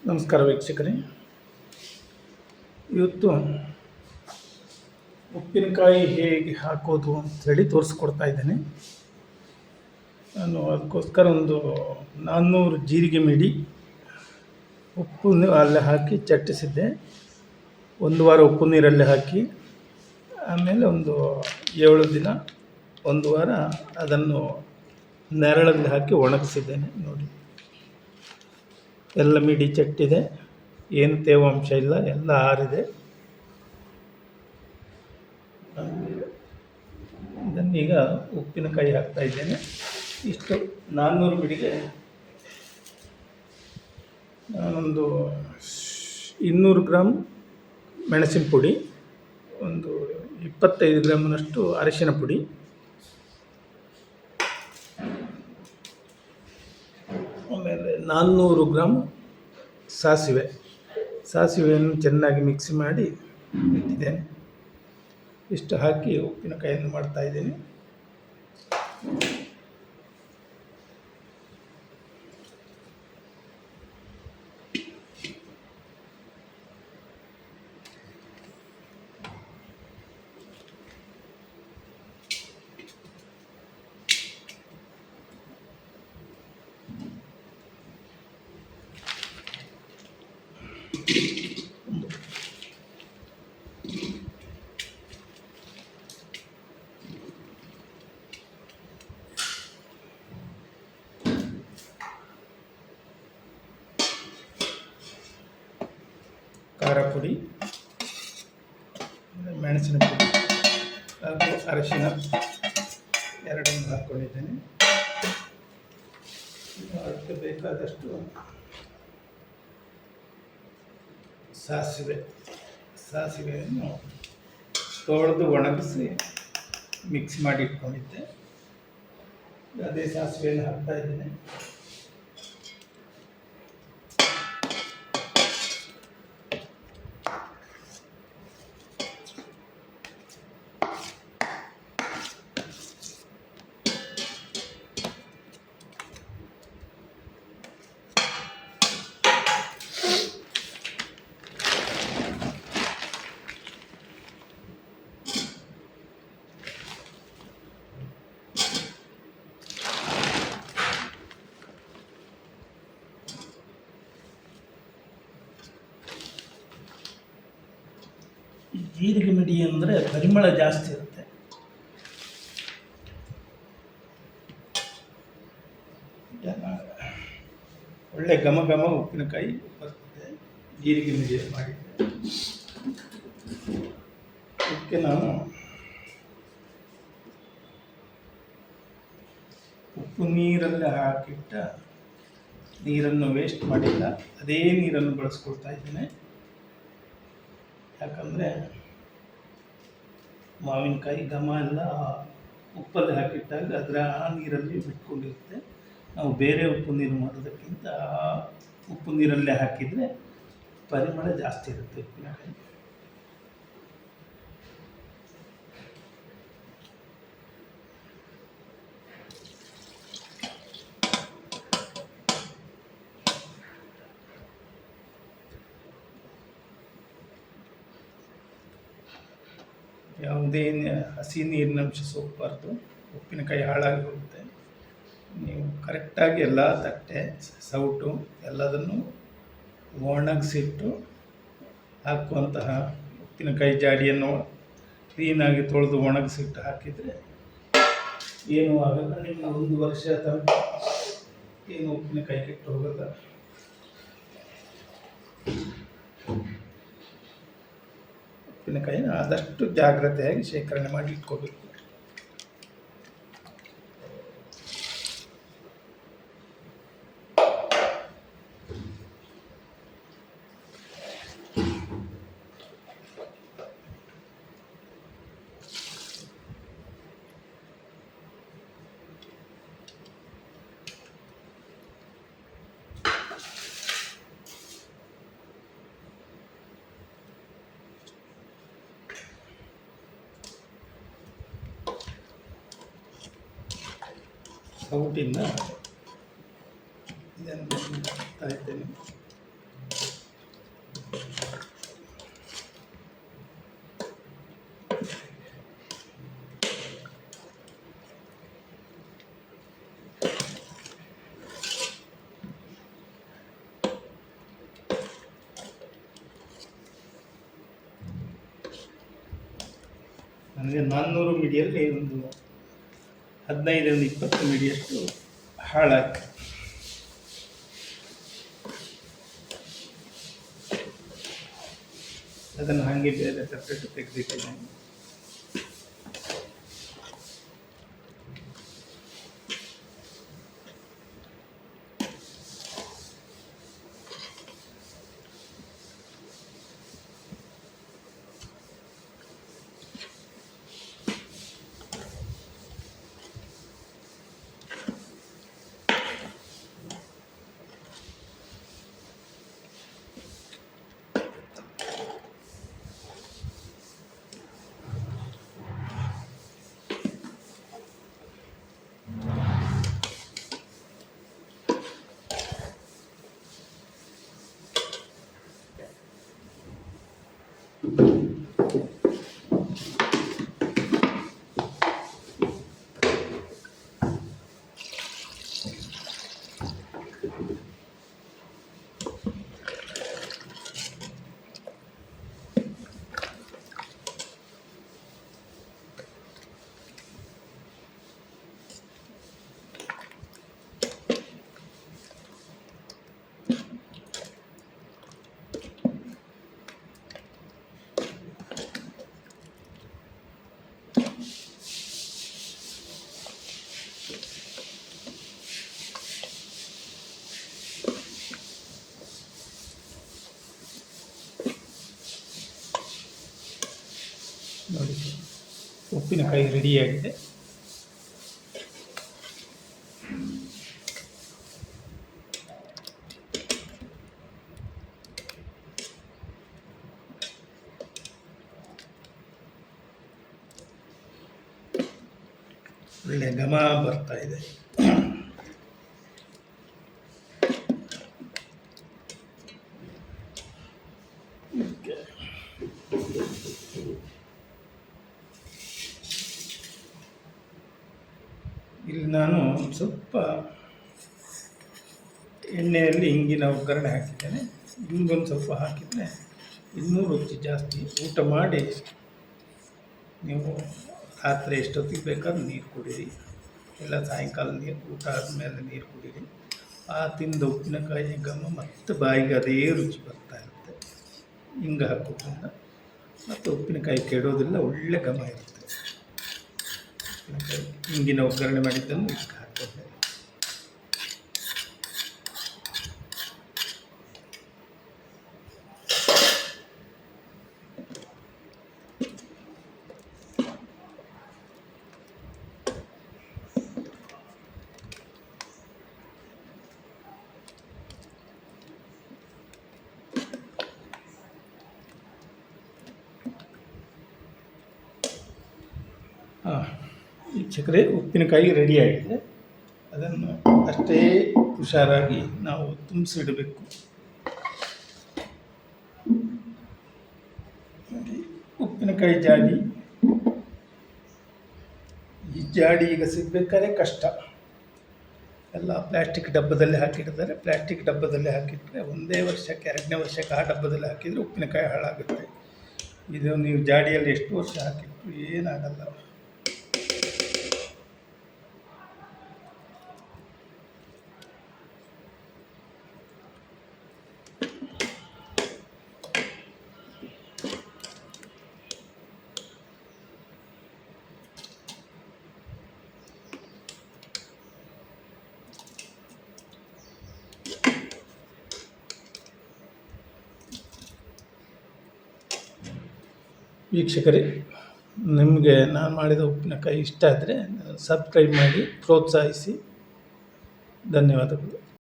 ನಮಸ್ಕಾರ ವೀಕ್ಷಕರೇ. ಇವತ್ತು ಉಪ್ಪಿನಕಾಯಿ ಹೇಗೆ ಹಾಕೋದು ಅಂಥೇಳಿ ತೋರಿಸ್ಕೊಡ್ತಾ ಇದ್ದೇನೆ. ನಾನು ಅದಕ್ಕೋಸ್ಕರ ಒಂದು 400 ಜೀರಿಗೆ ಮಿಡಿ ಉಪ್ಪನ್ನು ಅಲ್ಲೇ ಹಾಕಿ ಚಟ್ಟಿಸಿದ್ದೆ. ಒಂದು ವಾರ ಉಪ್ಪು ನೀರಲ್ಲಿ ಹಾಕಿ ಆಮೇಲೆ ಒಂದು 7 ದಿನ, ಒಂದು ವಾರ ಅದನ್ನು ನೆರಳಲ್ಲಿ ಹಾಕಿ ಒಣಗಿಸಿದ್ದೇನೆ. ನೋಡಿ, ಎಲ್ಲ ಮಿಡಿ ಚಟ್ಟಿದೆ, ಏನು ತೇವಾಂಶ ಇಲ್ಲ, ಎಲ್ಲ ಆರಿದೆ. ಇದನ್ನೀಗ ಉಪ್ಪಿನಕಾಯಿ ಹಾಕ್ತಾ ಇದ್ದೇನೆ. ಇಷ್ಟು 400 ಮಿಡಿಗೆ ನಾನೊಂದು 200 ಗ್ರಾಮ್ ಮೆಣಸಿನ ಪುಡಿ, ಒಂದು 25 ಗ್ರಾಮ್ನಷ್ಟು ಅರಿಶಿನ ಪುಡಿ, ಆಮೇಲೆ 400 ಗ್ರಾಮ್ ಸಾಸಿವೆಯನ್ನು ಚೆನ್ನಾಗಿ ಮಿಕ್ಸ್ ಮಾಡಿ ಇಟ್ಟಿದ್ದೇನೆ. ಇಷ್ಟು ಹಾಕಿ ಉಪ್ಪಿನಕಾಯಿಯನ್ನು ಮಾಡ್ತಾಯಿದ್ದೇನೆ. ಖಾರ ಪುಡಿ, ಮೆಣಸಿನ ಪುಡಿ ಹಾಗೂ ಅರಿಶಿನ ಎರಡನ್ನು ಹಾಕ್ಕೊಂಡಿದ್ದೇನೆ. ಅದಕ್ಕೆ ಬೇಕಾದಷ್ಟು ಸಾಸಿವೆಯನ್ನು ತೊಳೆದು ಒಣಗಿಸಿ ಮಿಕ್ಸ್ ಮಾಡಿ ಇಟ್ಕೊಂಡಿದ್ದೆ. ಅದೇ ಸಾಸಿವೆಯನ್ನು ಹಾಕ್ತಾ ಇದ್ದೇನೆ. ಜೀರಿಗೆ ಮಿಡಿ ಅಂದರೆ ಪರಿಮಳ ಜಾಸ್ತಿ ಇರುತ್ತೆ. ಒಳ್ಳೆ ಘಮ ಉಪ್ಪಿನಕಾಯಿ ಬರ್ತದೆ ಜೀರಿಗೆ ಮಿಡಿ ಮಾಡಿದ್ದೆ. ಇದಕ್ಕೆ ನಾನು ಉಪ್ಪು ನೀರಲ್ಲಿ ಹಾಕಿಟ್ಟ ನೀರನ್ನು ವೇಸ್ಟ್ ಮಾಡಿಲ್ಲ, ಅದೇ ನೀರನ್ನು ಬಳಸ್ಕೊಳ್ತಾ ಇದ್ದೇನೆ. ಯಾಕಂದರೆ ಮಾವಿನಕಾಯಿ ಘಮ ಎಲ್ಲ ಉಪ್ಪಲ್ಲಿ ಹಾಕಿಟ್ಟಾಗ ಅದರ ಆ ನೀರಲ್ಲಿ ಬಿಟ್ಕೊಂಡಿರುತ್ತೆ. ನಾವು ಬೇರೆ ಉಪ್ಪು ನೀರು ಮಾಡೋದಕ್ಕಿಂತ ಆ ಉಪ್ಪು ನೀರಲ್ಲೇ ಹಾಕಿದರೆ ಪರಿಮಳ ಜಾಸ್ತಿ ಇರುತ್ತೆ ಉಪ್ಪಿನಕಾಯಿ. ಯಾವುದೇ ಹಸಿ ನೀರಿನಂಶ ಸೋಗಬಾರ್ದು, ಉಪ್ಪಿನಕಾಯಿ ಹಾಳಾಗಿ ಹೋಗುತ್ತೆ. ನೀವು ಕರೆಕ್ಟಾಗಿ ಎಲ್ಲ ತಟ್ಟೆ, ಸೌಟು ಎಲ್ಲದನ್ನು ಒಣಗಿಸಿಟ್ಟು ಹಾಕುವಂತಹ ಉಪ್ಪಿನಕಾಯಿ ಜಾಡಿಯನ್ನು ಕ್ಲೀನಾಗಿ ತೊಳೆದು ಒಣಗಿಸಿಟ್ಟು ಹಾಕಿದರೆ ಏನೂ ಆಗಲ್ಲ. ನಿಮ್ಮ 1 ವರ್ಷ ತನಕ ಏನು ಉಪ್ಪಿನಕಾಯಿ ಕೆಟ್ಟು ಹೋಗಲ್ಲ. ಉಪ್ಪಿನಕಾಯಿನ ಆದಷ್ಟು ಜಾಗ್ರತೆಯಾಗಿ ಶೇಖರಣೆ ಮಾಡಿ ಇಟ್ಕೋಬೇಕು. ಸೌಟಿಂದ ಇದನ್ನು ಹಾಕ್ತಾ ಇದ್ದೇನೆ. ಅಂದರೆ 400 ಮಿಡಿಯಲ್ಲಿ ಒಂದು 15-20 ಮಿಡಿಯಷ್ಟು ಹಾಳಾಗಿ ಅದನ್ನು ಹಾಗೆ ಬೇರೆ ಸಪ್ರೇಟ್ ತೆಗೆದಿಟ್ಟಿದ್ದೇನೆ. ನೋಡಿ, ಉಪ್ಪಿನಕಾಯಿ ರೆಡಿಯಾಗಿದೆ. ಒಳ್ಳೆ ಘಮ ಬರ್ತಾ ಇದೆ. ಇಲ್ಲಿ ನಾನು ಸ್ವಲ್ಪ ಎಣ್ಣೆಯಲ್ಲಿ ಹಿಂಗಿನ ಒಗ್ಗರಣೆ ಹಾಕಿದ್ದೇನೆ. ಹಿಂಗೊಂದು ಸ್ವಲ್ಪ ಹಾಕಿದರೆ ಇನ್ನೂ ರುಚಿ ಜಾಸ್ತಿ. ಊಟ ಮಾಡಿ ನೀವು ರಾತ್ರಿ ಎಷ್ಟೊತ್ತಿಗೆ ಬೇಕಾದ್ರೂ ನೀರು ಕುಡೀರಿ, ಇಲ್ಲ ಸಾಯಂಕಾಲ ಊಟ ಆದಮೇಲೆ ನೀರು ಕುಡೀರಿ. ಆ ತಿಂದ ಉಪ್ಪಿನಕಾಯಿ ಘಮ ಮತ್ತು ಬಾಯಿಗೆ ಅದೇ ರುಚಿ ಬರ್ತಾ ಇರುತ್ತೆ. ಹಿಂಗೆ ಹಾಕೋದ್ರಿಂದ ಮತ್ತು ಉಪ್ಪಿನಕಾಯಿ ಕೆಡೋದಿಲ್ಲ, ಒಳ್ಳೆ ಘಮ ಇರುತ್ತೆ. ಹಿಂಗಿನ ಒಗ್ಗರಣೆ ಮಾಡಿದ್ದನ್ನು ಇದಕ್ಕೆ ಹಾಕ್ತೇನೆ. ವೀಕ್ಷಕರೇ, ಉಪ್ಪಿನಕಾಯಿ ರೆಡಿಯಾಗಿದೆ. ಅದನ್ನು ಅಷ್ಟೇ ಹುಷಾರಾಗಿ ನಾವು ತುಂಬಿಸಿಡಬೇಕು. ಉಪ್ಪಿನಕಾಯಿ ಜಾಡಿ, ಈ ಜಾಡಿ ಈಗ ಸಿಗಬೇಕಾದ್ರೆ ಕಷ್ಟ. ಎಲ್ಲ ಪ್ಲ್ಯಾಸ್ಟಿಕ್ ಡಬ್ಬದಲ್ಲಿ ಹಾಕಿರ್ತಾರೆ. ಪ್ಲ್ಯಾಸ್ಟಿಕ್ ಡಬ್ಬದಲ್ಲಿ ಹಾಕಿದರೆ ಒಂದೇ ವರ್ಷಕ್ಕೆ 2ನೇ ವರ್ಷಕ್ಕೆ ಆ ಡಬ್ಬದಲ್ಲಿ ಹಾಕಿದರೆ ಉಪ್ಪಿನಕಾಯಿ ಹಾಳಾಗುತ್ತೆ. ಇದು ನೀವು ಜಾಡಿಯಲ್ಲಿ ಎಷ್ಟು ವರ್ಷ ಹಾಕಿದ್ರು ಏನಾಗಲ್ಲ. ವೀಕ್ಷಕರೇ, ನಿಮಗೆ ನಾನು ಮಾಡಿದ ಉಪ್ಪಿನಕಾಯಿ ಇಷ್ಟ ಆದರೆ ಸಬ್ಸ್ಕ್ರೈಬ್ ಮಾಡಿ ಪ್ರೋತ್ಸಾಹಿಸಿ. ಧನ್ಯವಾದಗಳು.